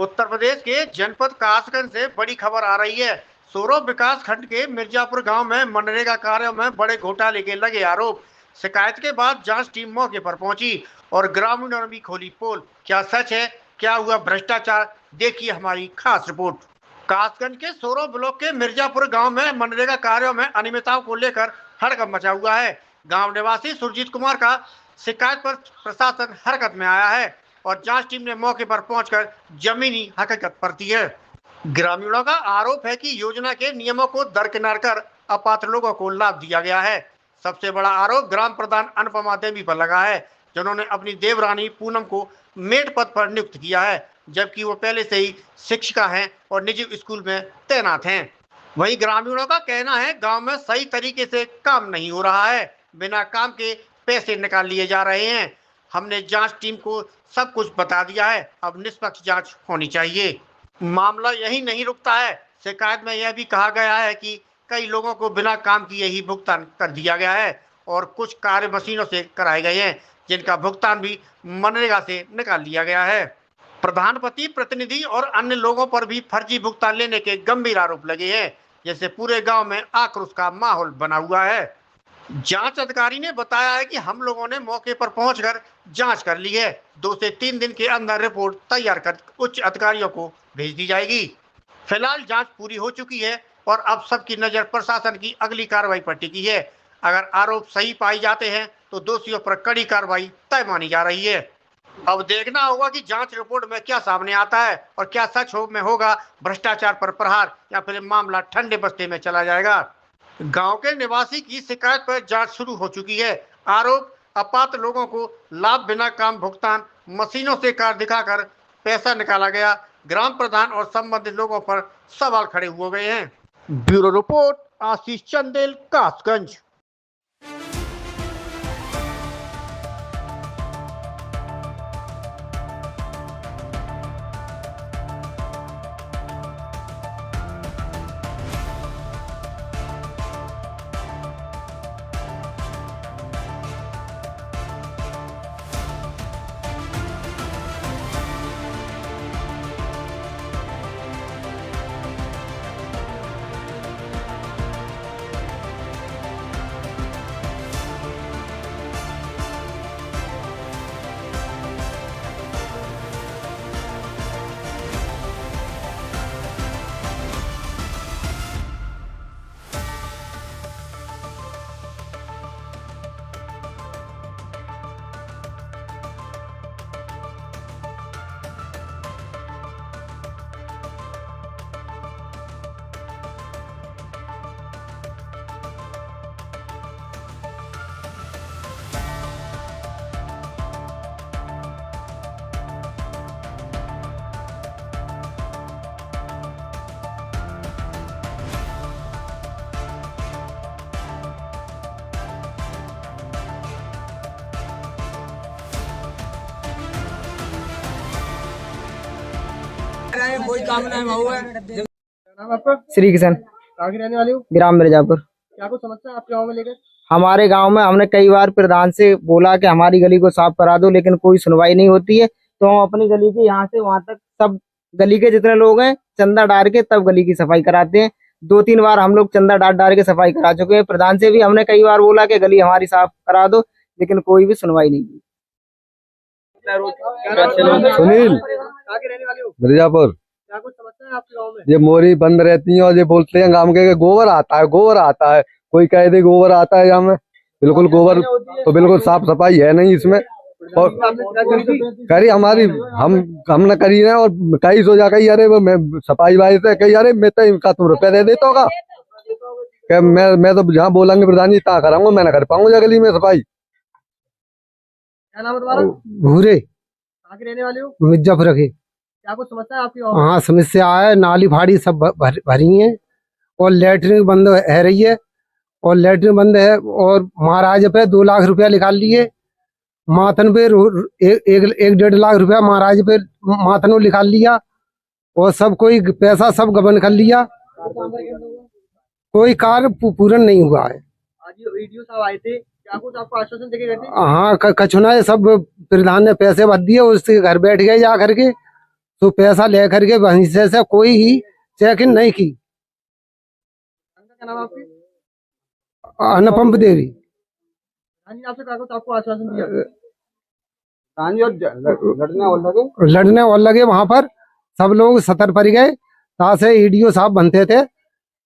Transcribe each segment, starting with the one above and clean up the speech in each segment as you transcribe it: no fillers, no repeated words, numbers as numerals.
उत्तर प्रदेश के जनपद कासगंज से बड़ी खबर आ रही है। सोरो विकास खंड के मिर्जापुर गांव में मनरेगा कार्यों में बड़े घोटाले के लगे आरोप। शिकायत के बाद जांच टीम मौके पर पहुंची और ग्रामीणों ने भी खोली पोल। क्या सच है, क्या हुआ भ्रष्टाचार, देखिए हमारी खास रिपोर्ट। कासगंज के सोरो ब्लॉक के मिर्जापुर गांव में मनरेगा कार्यों में अनियमितताओं को लेकर हड़कंप मचा हुआ है। गांव निवासी सुरजीत कुमार का शिकायत पर प्रशासन हरकत में आया है और जांच टीम ने मौके पर पहुंचकर जमीनी हकीकत परखी है। ग्रामीणों का आरोप है कि योजना के नियमों को दरकिनार कर अपात्र लोगों को लाभ दिया गया है। सबसे बड़ा आरोप ग्राम प्रधान अनुपमा देवी पर लगा है, जिन्होंने अपनी देवरानी पूनम को मेट पद पर नियुक्त किया है, जबकि वो पहले से ही शिक्षिका हैं और निजी स्कूल में तैनात हैं। वहीं ग्रामीणों का कहना है गांव में सही तरीके से काम नहीं हो रहा है, बिना काम के पैसे निकाल लिए जा रहे हैं। हमने जांच टीम को सब कुछ बता दिया है, अब निष्पक्ष जांच होनी चाहिए। मामला यही नहीं रुकता है। शिकायत में यह भी कहा गया है कि कई लोगों को बिना काम किए ही भुगतान कर दिया गया है और कुछ कार्य मशीनों से कराए गए हैं, जिनका भुगतान भी मनरेगा से निकाल लिया गया है। प्रधानपति प्रतिनिधि और अन्य लोगों पर भी फर्जी भुगतान लेने के गंभीर आरोप लगे हैं, जिससे पूरे गांव में आक्रोश का माहौल बना हुआ है। जांच अधिकारी ने बताया है कि हम लोगों ने मौके पर पहुंचकर जांच कर ली है। 2 से 3 दिन के अंदर रिपोर्ट तैयार कर उच्च अधिकारियों को भेज दी जाएगी। फिलहाल जांच पूरी हो चुकी है और अब सबकी नजर प्रशासन की अगली कार्रवाई पर टिकी है। अगर आरोप सही पाए जाते हैं तो दोषियों पर कड़ी कार्रवाई तय मानी जा रही है। अब देखना होगा कि जांच रिपोर्ट में क्या सामने आता है और क्या सच में होगा भ्रष्टाचार पर प्रहार, या फिर मामला ठंडे बस्ते में चला जाएगा। गांव के निवासी की शिकायत पर जांच शुरू हो चुकी है। आरोप अपात्र लोगों को लाभ बिना काम भुगतान, मशीनों से कार्ड दिखाकर पैसा निकाला गया। ग्राम प्रधान और संबंधित लोगों पर सवाल खड़े हो गए हैं। ब्यूरो रिपोर्ट, आशीष चंदेल, कासगंज। कोई काम नहीं हुआ है। नाम आपका? श्री किशन, कहाँ के रहने वाले हो? ग्राम मिर्जापुर। क्या कुछ समस्या है आपके गाँव में लेकर? हमारे गांव में हमने कई बार प्रधान से बोला कि हमारी गली को साफ करा दो, लेकिन कोई सुनवाई नहीं होती है। तो हम अपनी गली के यहाँ से वहां तक सब गली के जितने लोग हैं चंदा डाल के तब गली की सफाई कराते हैं। 2-3 बार हम लोग चंदा डाल के सफाई करा चुके हैं। प्रधान से भी हमने कई बार बोला कि गली हमारी साफ करा दो, लेकिन कोई भी सुनवाई नहीं की। सुनील, कहाँ के रहने वाले हो? मिर्जापुर। क्या कुछ समस्या है आपके गाँव में? ये मोरी बंद रहती है और ये बोलते हैं गांव के गोबर आता है, गोबर आता है। कोई कह दे गोबर आता है यहाँ में, बिल्कुल गोबर तो बिल्कुल साफ सफाई है नहीं इसमें। और करी हमारी हम न करी रहे और कई सो जा कही अरे वो मैं सफाई वाले से कही अरे मैं तो इनका तुम रुपये दे देता होगा। मैं तो जहाँ बोलेंगे प्रधान जी तहाँ कराऊंगा, मैं ना कर पाऊंगा गली में सफाई। क्या नाम है तुम्हारा? भूरे, कहाँ के रहने वाले हो? मिर्जापुर के। क्या कुछ समस्या है आपके गाँव में? हाँ, समस्या है। नाली फाड़ी सब भरी है और लेटरिन बंद है रही है और लेटरिन बंद है और महाराज पे 2 लाख रुपया निकाल लिए। माथन पे 1-1.5 लाख रुपया महाराज पे माथन निकाल लिया और सब कोई पैसा सब गबन कर लिया। कोई कार्य पूर्ण नहीं हुआ है। आज वीडियो साहब आए थे, क्या कुछ आपको आश्वासन देके गए थे? हाँ, कछुना सब प्रधान ने पैसे भर दिए, उसके घर बैठ गए जा करके। तो पैसा लेकर के वहीं से कोई ही चेक इन नहीं की। क्या नाम है आपकी? अनुपम देवी। हाँ जी, आपसे कागज आपको आश्वासन दिया। लड़ने और लगे वहां पर सब लोग सतर पर गए। तां से ईडीओ साहब बनते थे,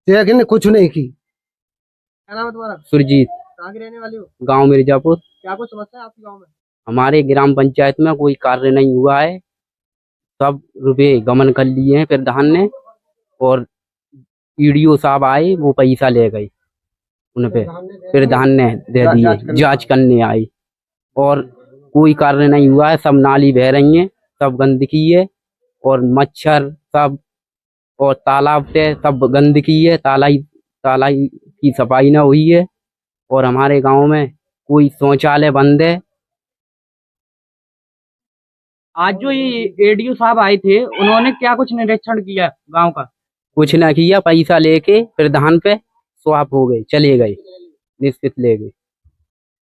लेकिन कुछ नहीं की। क्या नाम है तुम्हारा? सुरजीत, कहाँ के रहने वाले हो? गांव मिर्जापुर। क्या कुछ समस्या है आपके गाँव में? हमारे ग्राम पंचायत में कोई कार्य नहीं हुआ है। सब रुपए गमन कर लिए हैं प्रधान ने, और ईडीओ साहब आए वो पैसा ले गए, उन पे प्रधान ने दे दिए, जांच करने आई, और कोई कार्य नहीं हुआ है। सब नाली बह रही है, सब गंदगी है, और मच्छर सब, और तालाब पे सब गंदगी है, तालाई की सफाई ना हुई है, और हमारे गांव में कोई शौचालय बंद है। आज जो ये एडीओ साहब आए थे, उन्होंने क्या कुछ निरीक्षण किया गांव का? कुछ ना किया, पैसा लेके प्रधान पे स्वाप हो गए, चले गए, निश्चित ले गए।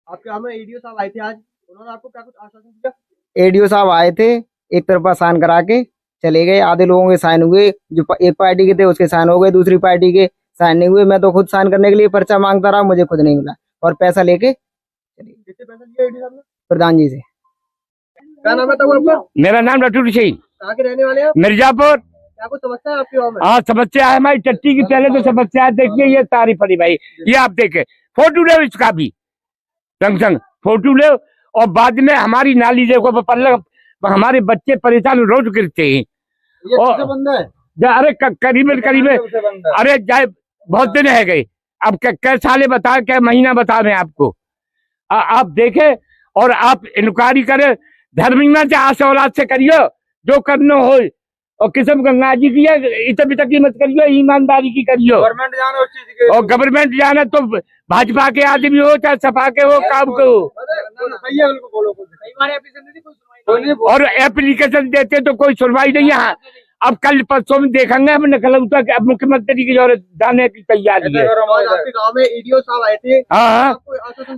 आपके गाँव में ईडीओ साहब आए थे आज, उन्होंने आपको क्या कुछ आश्वासन दिया? एडीओ साहब आए थे, एक तरफा साइन करा के चले गए। आधे लोगों के साइन हुए, जो एक पार्टी के थे उसके साइन हो गए, दूसरी पार्टी के साइन नहीं हुए। मैं तो खुद साइन करने के लिए पर्चा मांगता रहा, मुझे खुद नहीं मिला, और पैसा लेके कितने पैसे लिए ईडीओ साहब ने? प्रधान जी से। क्या नाम है तब आपका? मेरा नाम रटूर सिंह, कहाँ के रहने वाले हैं आप? मिर्जापुर। क्या कुछ समस्या है आपके गाँव में? हाँ, समस्या है हमारी टट्टी की। पहले तो समस्या है, देखिए ये तारीफ पड़ी भाई, ये आप देखे, फोटो ले इसका भी, संग संग फोटो ले। और बाद में हमारी नाली देखो, पल्लग हमारे बच्चे परेशान रोज गिरते हैं। अरे करीबन अरे जाए बहुत दिन है गए, अब क्या साले बता, क्या महीना बता रहे हैं आपको। आप देखे और आप इंक्वायरी करे, धर्मिंगा से आस औलाद से करियो, जो करना हो। और किस्म गंगा जी की इतनी तक मत करियो, ईमानदारी की करियो। गवर्नमेंट जाना उस चीज के, और गवर्नमेंट जाना तो भाजपा के आदमी हो चाहे सपा के हो, काम के हो। और एप्लीकेशन देते तो कोई सुनवाई नहीं है। अब कल परसों में देखेंगे, हम निकल अब मुख्यमंत्री की जो जाने की तैयारी है। आपके गाँव में ईडीओ साहब आए थे? हाँ,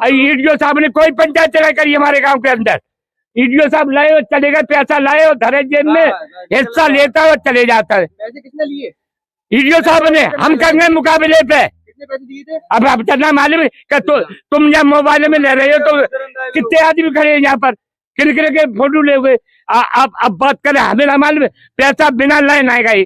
ईडीओ साहब ने कोई पंचायत चला करी हमारे गांव के अंदर। ईडीओ साहब लाए और चले गए, पैसा लाए और धरे जेब में, हिस्सा लेता है और चले जाता है। पैसे किसने लिए? ईडीओ साहब ने। हम करेंगे मुकाबले पे। कितने पैसे दिए थे? अब चलना मालूम है कि तुम जब मोबाइल में ले रहे हो तो कितने आदमी खड़े हैं यहाँ पर, किन के फोटो ले हुए। अब बात करें, हमें ना मालूम, पैसा बिना लाए ना गए।